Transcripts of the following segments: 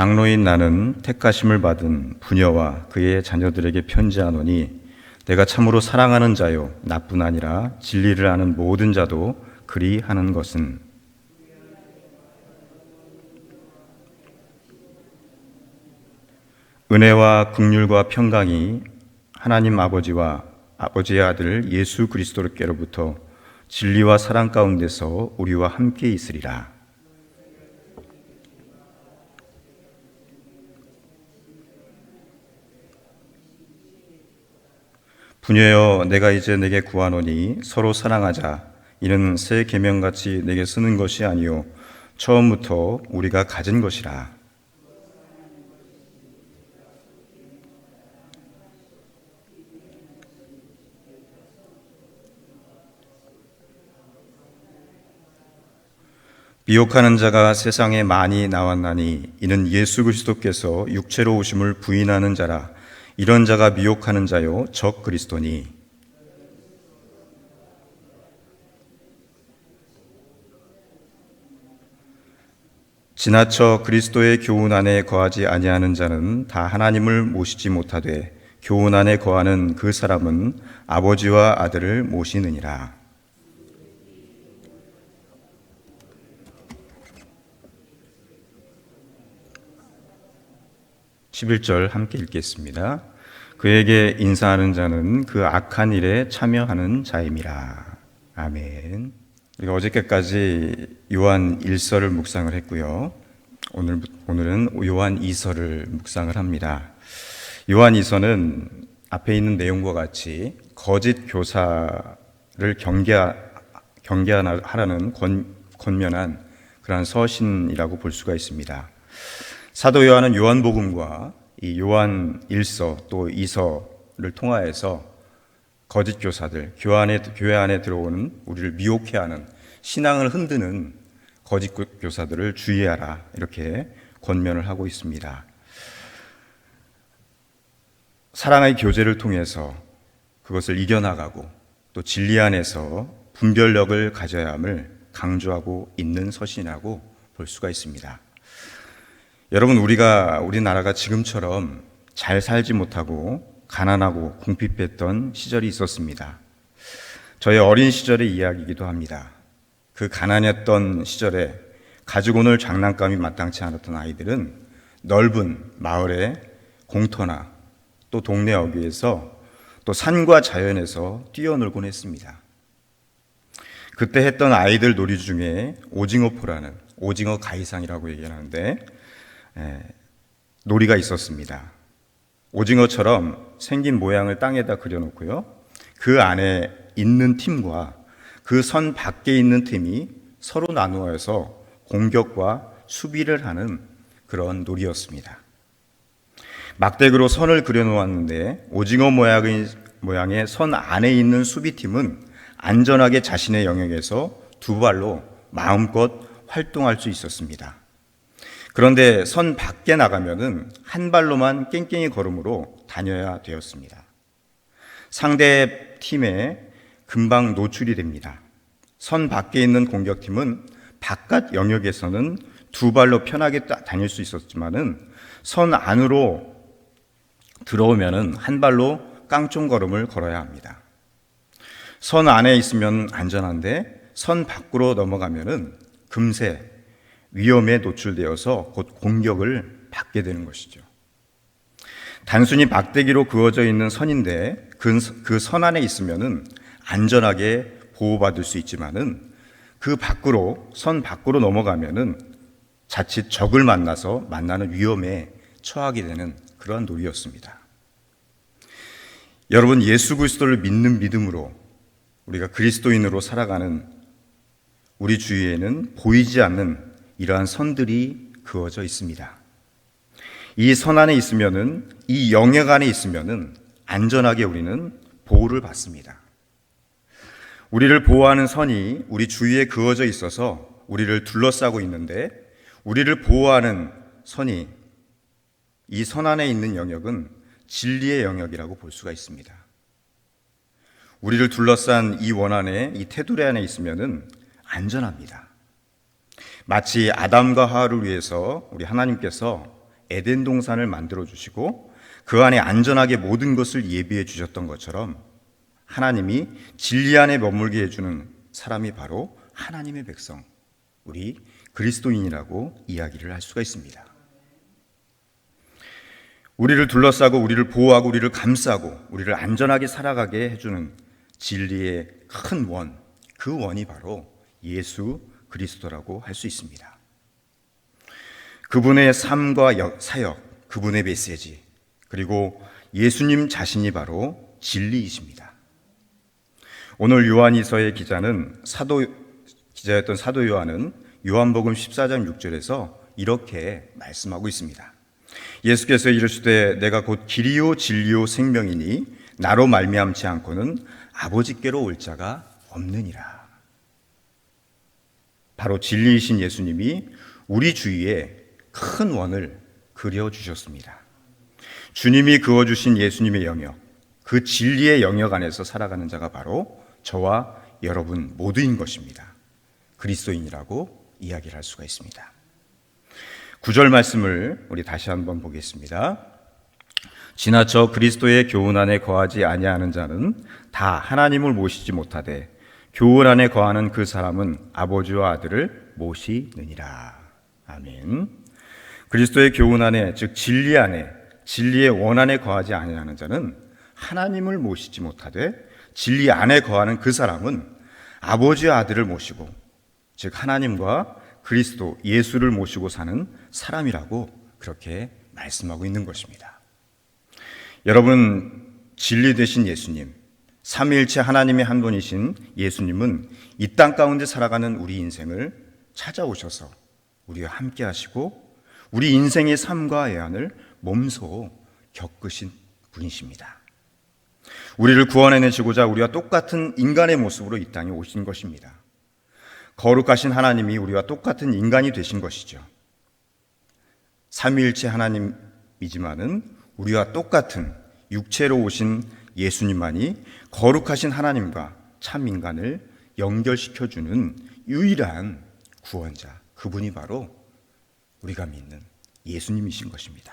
장로인 나는 택하심을 받은 부녀와 그의 자녀들에게 편지하노니 내가 참으로 사랑하는 자요 나뿐 아니라 진리를 아는 모든 자도 그리 하는 것은 은혜와 긍휼과 평강이 하나님 아버지와 아버지의 아들 예수 그리스도께로부터 진리와 사랑 가운데서 우리와 함께 있으리라. 부녀여 내가 이제 내게 구하노니 서로 사랑하자. 이는 새 계명같이 내게 쓰는 것이 아니요 처음부터 우리가 가진 것이라. 미혹하는 자가 세상에 많이 나왔나니 이는 예수 그리스도께서 육체로 오심을 부인하는 자라. 이런 자가 미혹하는 자요 적 그리스도니. 지나쳐 그리스도의 교훈 안에 거하지 아니하는 자는 다 하나님을 모시지 못하되 교훈 안에 거하는 그 사람은 아버지와 아들을 모시느니라. 11절 함께 읽겠습니다. 그에게 인사하는 자는 그 악한 일에 참여하는 자임이라. 아멘. 우리가 어저께까지 요한 1서를 묵상을 했고요. 오늘은 요한 2서를 묵상을 합니다. 요한 2서는 앞에 있는 내용과 같이 거짓 교사를 경계하라는 권면한 그러한 서신이라고 볼 수가 있습니다. 사도 요한은 요한복음과 이 요한 1서 또 2서를 통하여서 거짓 교사들, 교회 안에 들어오는 우리를 미혹해하는 신앙을 흔드는 거짓 교사들을 주의하라 이렇게 권면을 하고 있습니다. 사랑의 교제를 통해서 그것을 이겨나가고 또 진리 안에서 분별력을 가져야 함을 강조하고 있는 서신이라고 볼 수가 있습니다. 여러분, 우리나라가 지금처럼 잘 살지 못하고 가난하고 궁핍했던 시절이 있었습니다. 저의 어린 시절의 이야기이기도 합니다. 그 가난했던 시절에 가지고 놀 장난감이 마땅치 않았던 아이들은 넓은 마을의 공터나 또 동네 어귀에서 또 산과 자연에서 뛰어놀곤 했습니다. 그때 했던 아이들 놀이 중에 오징어포라는 오징어 가이상이라고 얘기하는데 놀이가 있었습니다. 오징어처럼 생긴 모양을 땅에다 그려놓고요. 그 안에 있는 팀과 그 선 밖에 있는 팀이 서로 나누어서 공격과 수비를 하는 그런 놀이였습니다. 막대기로 선을 그려놓았는데 오징어 모양의 선 안에 있는 수비팀은 안전하게 자신의 영역에서 두 발로 마음껏 활동할 수 있었습니다. 그런데 선 밖에 나가면은 한 발로만 깽깽이 걸음으로 다녀야 되었습니다. 상대 팀에 금방 노출이 됩니다. 선 밖에 있는 공격팀은 바깥 영역에서는 두 발로 편하게 다닐 수 있었지만은 선 안으로 들어오면은 한 발로 깡총 걸음을 걸어야 합니다. 선 안에 있으면 안전한데 선 밖으로 넘어가면은 금세 위험에 노출되어서 곧 공격을 받게 되는 것이죠. 단순히 막대기로 그어져 있는 선인데 그 선 안에 있으면은 안전하게 보호받을 수 있지만은 선 밖으로 넘어가면은 자칫 적을 만나서 만나는 위험에 처하게 되는 그러한 놀이였습니다. 여러분, 예수 그리스도를 믿는 믿음으로 우리가 그리스도인으로 살아가는 우리 주위에는 보이지 않는 이러한 선들이 그어져 있습니다. 이 선 안에 있으면은, 이 영역 안에 있으면은 안전하게 우리는 보호를 받습니다. 우리를 보호하는 선이 우리 주위에 그어져 있어서 우리를 둘러싸고 있는데, 우리를 보호하는 선이 이 선 안에 있는 영역은 진리의 영역이라고 볼 수가 있습니다. 우리를 둘러싼 이 원안에, 이 테두리 안에 있으면은 안전합니다. 마치 아담과 하와를 위해서 우리 하나님께서 에덴 동산을 만들어 주시고 그 안에 안전하게 모든 것을 예비해 주셨던 것처럼 하나님이 진리 안에 머물게 해주는 사람이 바로 하나님의 백성, 우리 그리스도인이라고 이야기를 할 수가 있습니다. 우리를 둘러싸고 우리를 보호하고 우리를 감싸고 우리를 안전하게 살아가게 해주는 진리의 큰 원, 그 원이 바로 예수 그리스도라고 할 수 있습니다. 그분의 삶과 사역, 그분의 메시지, 그리고 예수님 자신이 바로 진리이십니다. 오늘 요한이서의 기자였던 사도 요한은 요한복음 14장 6절에서 이렇게 말씀하고 있습니다. 예수께서 이르시되 내가 곧 길이요 진리요 생명이니 나로 말미암지 않고는 아버지께로 올 자가 없느니라. 바로 진리이신 예수님이 우리 주위에 큰 원을 그려주셨습니다. 주님이 그어주신 예수님의 영역, 그 진리의 영역 안에서 살아가는 자가 바로 저와 여러분 모두인 것입니다. 그리스도인이라고 이야기를 할 수가 있습니다. 9절 말씀을 우리 다시 한번 보겠습니다. 지나쳐 그리스도의 교훈 안에 거하지 아니하는 자는 다 하나님을 모시지 못하되 교훈 안에 거하는 그 사람은 아버지와 아들을 모시느니라. 아멘. 그리스도의 교훈 안에, 즉 진리 안에, 진리의 원 안에 거하지 아니하는 자는 하나님을 모시지 못하되 진리 안에 거하는 그 사람은 아버지와 아들을 모시고, 즉 하나님과 그리스도 예수를 모시고 사는 사람이라고 그렇게 말씀하고 있는 것입니다. 여러분, 진리 되신 예수님, 삼위일체 하나님의 한 분이신 예수님은 이 땅 가운데 살아가는 우리 인생을 찾아오셔서 우리와 함께 하시고 우리 인생의 삶과 애환을 몸소 겪으신 분이십니다. 우리를 구원해내시고자 우리와 똑같은 인간의 모습으로 이 땅에 오신 것입니다. 거룩하신 하나님이 우리와 똑같은 인간이 되신 것이죠. 삼위일체 하나님이지만은 우리와 똑같은 육체로 오신 예수님만이 거룩하신 하나님과 참 인간을 연결시켜주는 유일한 구원자, 그분이 바로 우리가 믿는 예수님이신 것입니다.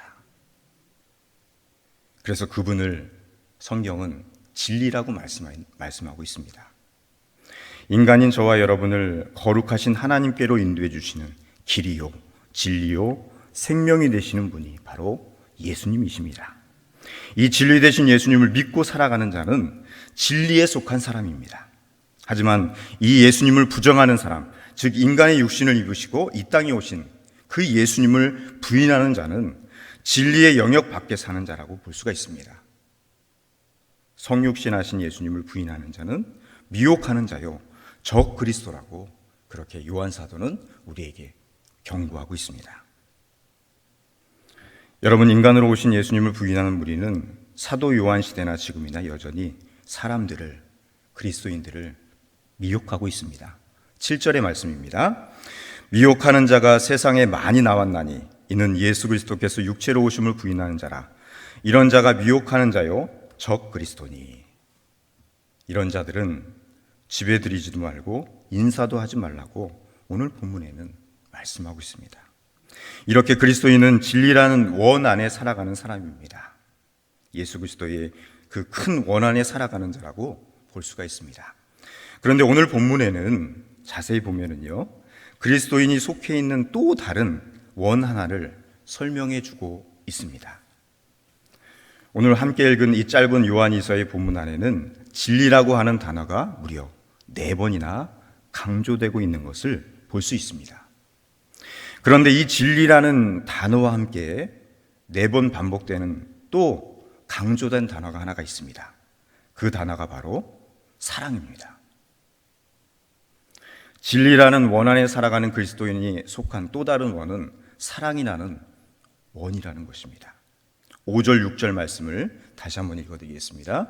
그래서 그분을 성경은 진리라고 말씀하고 있습니다. 인간인 저와 여러분을 거룩하신 하나님께로 인도해 주시는 길이요, 진리요, 생명이 되시는 분이 바로 예수님이십니다. 이 진리 되신 예수님을 믿고 살아가는 자는 진리에 속한 사람입니다. 하지만 이 예수님을 부정하는 사람, 즉 인간의 육신을 입으시고 이 땅에 오신 그 예수님을 부인하는 자는 진리의 영역 밖에 사는 자라고 볼 수가 있습니다. 성육신하신 예수님을 부인하는 자는 미혹하는 자요, 적 그리스도라고 그렇게 요한 사도는 우리에게 경고하고 있습니다. 여러분, 인간으로 오신 예수님을 부인하는 무리는 사도 요한 시대나 지금이나 여전히 사람들을, 그리스도인들을 미혹하고 있습니다. 7절의 말씀입니다. 미혹하는 자가 세상에 많이 나왔나니 이는 예수 그리스도께서 육체로 오심을 부인하는 자라. 이런 자가 미혹하는 자요, 적 그리스도니. 이런 자들은 집에 들이지도 말고 인사도 하지 말라고 오늘 본문에는 말씀하고 있습니다. 이렇게 그리스도인은 진리라는 원 안에 살아가는 사람입니다. 예수 그리스도의 그 큰 원 안에 살아가는 자라고 볼 수가 있습니다. 그런데 오늘 본문에는 자세히 보면은요, 그리스도인이 속해 있는 또 다른 원 하나를 설명해 주고 있습니다. 오늘 함께 읽은 이 짧은 요한이서의 본문 안에는 진리라고 하는 단어가 무려 4번이나 강조되고 있는 것을 볼 수 있습니다. 그런데 이 진리라는 단어와 함께 4번 반복되는 또 강조된 단어가 하나가 있습니다. 그 단어가 바로 사랑입니다. 진리라는 원 안에 살아가는 그리스도인이 속한 또 다른 원은 사랑이라는 원이라는 것입니다. 5절 6절 말씀을 다시 한번 읽어드리겠습니다.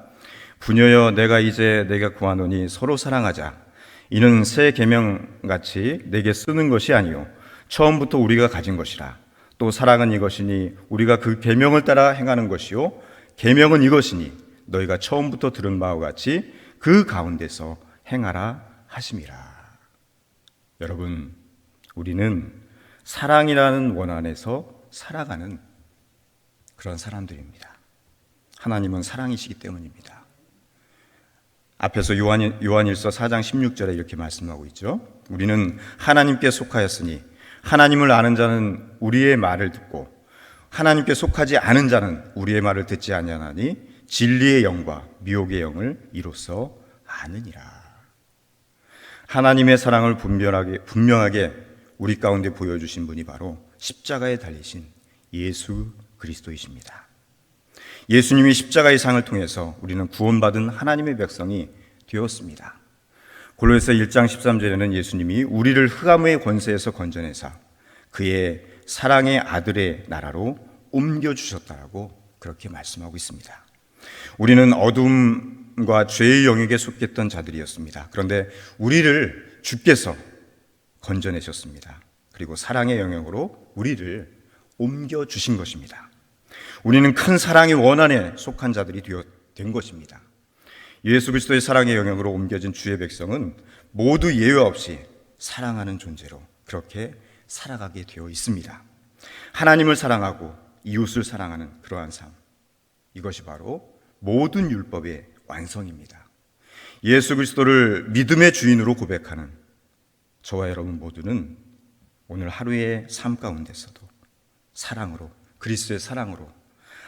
부녀여 내가 이제 내가 구하노니 서로 사랑하자. 이는 새 계명같이 내게 쓰는 것이 아니요 처음부터 우리가 가진 것이라. 또 사랑은 이것이니 우리가 그 계명을 따라 행하는 것이요 계명은 이것이니 너희가 처음부터 들은 바와 같이 그 가운데서 행하라 하심이라. 여러분, 우리는 사랑이라는 원 안에서 살아가는 그런 사람들입니다. 하나님은 사랑이시기 때문입니다. 앞에서 요한일서 4장 16절에 이렇게 말씀하고 있죠. 우리는 하나님께 속하였으니 하나님을 아는 자는 우리의 말을 듣고 하나님께 속하지 않은 자는 우리의 말을 듣지 아니하나니 진리의 영과 미혹의 영을 이로써 아느니라. 하나님의 사랑을 분명하게 우리 가운데 보여주신 분이 바로 십자가에 달리신 예수 그리스도이십니다. 예수님이 십자가의 상을 통해서 우리는 구원받은 하나님의 백성이 되었습니다. 골로새 1장 13절에는 예수님이 우리를 흑암의 권세에서 건져내사 그의 사랑의 아들의 나라로 옮겨주셨다라고 그렇게 말씀하고 있습니다. 우리는 어둠과 죄의 영역에 속했던 자들이었습니다. 그런데 우리를 주께서 건져내셨습니다. 그리고 사랑의 영역으로 우리를 옮겨주신 것입니다. 우리는 큰 사랑의 원한에 속한 자들이 된 것입니다. 예수 그리스도의 사랑의 영역으로 옮겨진 주의 백성은 모두 예외 없이 사랑하는 존재로 그렇게 살아가게 되어 있습니다. 하나님을 사랑하고 이웃을 사랑하는 그러한 삶, 이것이 바로 모든 율법의 완성입니다. 예수 그리스도를 믿음의 주인으로 고백하는 저와 여러분 모두는 오늘 하루의 삶 가운데서도 사랑으로, 그리스도의 사랑으로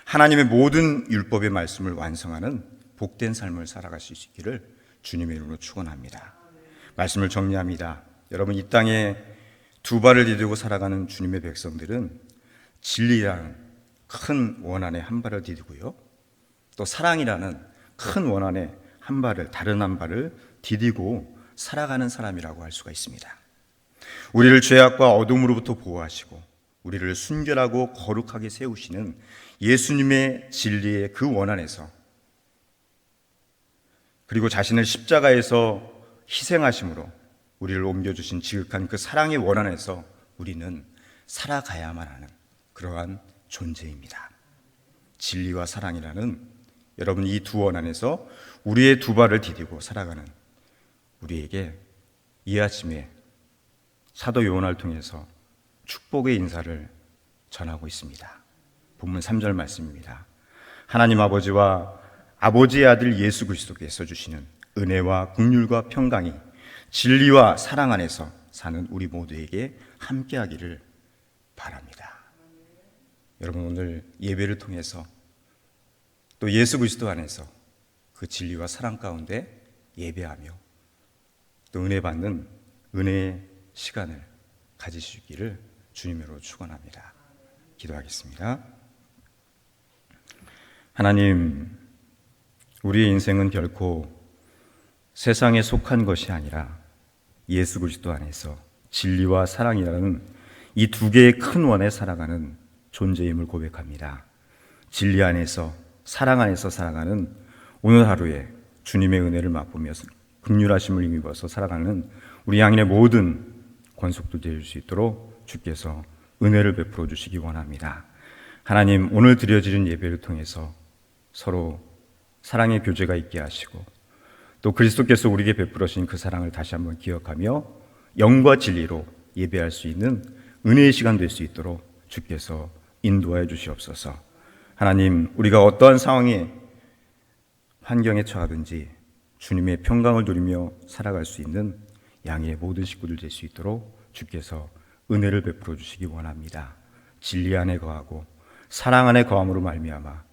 하나님의 모든 율법의 말씀을 완성하는 복된 삶을 살아갈 수 있기를 주님의 이름으로 축원합니다. 말씀을 정리합니다. 여러분, 이 땅에 두 발을 디디고 살아가는 주님의 백성들은 진리라는 큰 원한에 한 발을 디디고요, 또 사랑이라는 큰 원한에 다른 한 발을 디디고 살아가는 사람이라고 할 수가 있습니다. 우리를 죄악과 어둠으로부터 보호하시고 우리를 순결하고 거룩하게 세우시는 예수님의 진리의 그 원한에서, 그리고 자신을 십자가에서 희생하심으로 우리를 옮겨주신 지극한 그 사랑의 원한에서 우리는 살아가야만 하는 그러한 존재입니다. 진리와 사랑이라는, 여러분, 이 두 원한에서 우리의 두 발을 디디고 살아가는 우리에게 이 아침에 사도 요한을 통해서 축복의 인사를 전하고 있습니다. 본문 3절 말씀입니다. 하나님 아버지와 아버지의 아들 예수 그리스도께서 주시는 은혜와 긍휼과 평강이 진리와 사랑 안에서 사는 우리 모두에게 함께하기를 바랍니다. 여러분, 오늘 예배를 통해서 또 예수 그리스도 안에서 그 진리와 사랑 가운데 예배하며 또 은혜 받는 은혜의 시간을 가지시기를 주님으로 축원합니다. 기도하겠습니다. 하나님, 우리의 인생은 결코 세상에 속한 것이 아니라 예수 그리스도 안에서 진리와 사랑이라는 이 두 개의 큰 원에 살아가는 존재임을 고백합니다. 진리 안에서, 사랑 안에서 살아가는 오늘 하루에 주님의 은혜를 맛보며 긍휼하심을 힘입어서 살아가는 우리 양인의 모든 권속도 될 수 있도록 주께서 은혜를 베풀어 주시기 원합니다. 하나님, 오늘 드려지는 예배를 통해서 서로 사랑의 교제가 있게 하시고 또 그리스도께서 우리에게 베풀어 주신 그 사랑을 다시 한번 기억하며 영과 진리로 예배할 수 있는 은혜의 시간 될 수 있도록 주께서 인도하여 주시옵소서. 하나님, 우리가 어떠한 상황에 환경에 처하든지 주님의 평강을 누리며 살아갈 수 있는 양의 모든 식구들 될 수 있도록 주께서 은혜를 베풀어 주시기 원합니다. 진리 안에 거하고 사랑 안에 거함으로 말미암아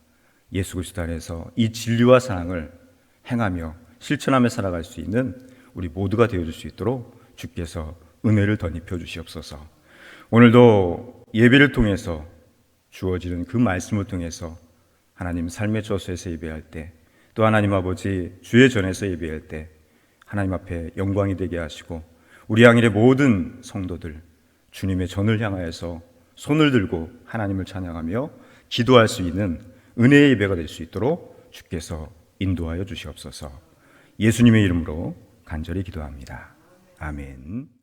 예수 그리스도 안에서 이 진리와 사랑을 행하며 실천하며 살아갈 수 있는 우리 모두가 되어줄 수 있도록 주께서 은혜를 덧입혀 주시옵소서. 오늘도 예배를 통해서 주어지는 그 말씀을 통해서 하나님 삶의 저수에서 예배할 때, 또 하나님 아버지 주의 전에서 예배할 때 하나님 앞에 영광이 되게 하시고 우리 양일의 모든 성도들 주님의 전을 향하여서 손을 들고 하나님을 찬양하며 기도할 수 있는 은혜의 예배가 될 수 있도록 주께서 인도하여 주시옵소서. 예수님의 이름으로 간절히 기도합니다. 아멘.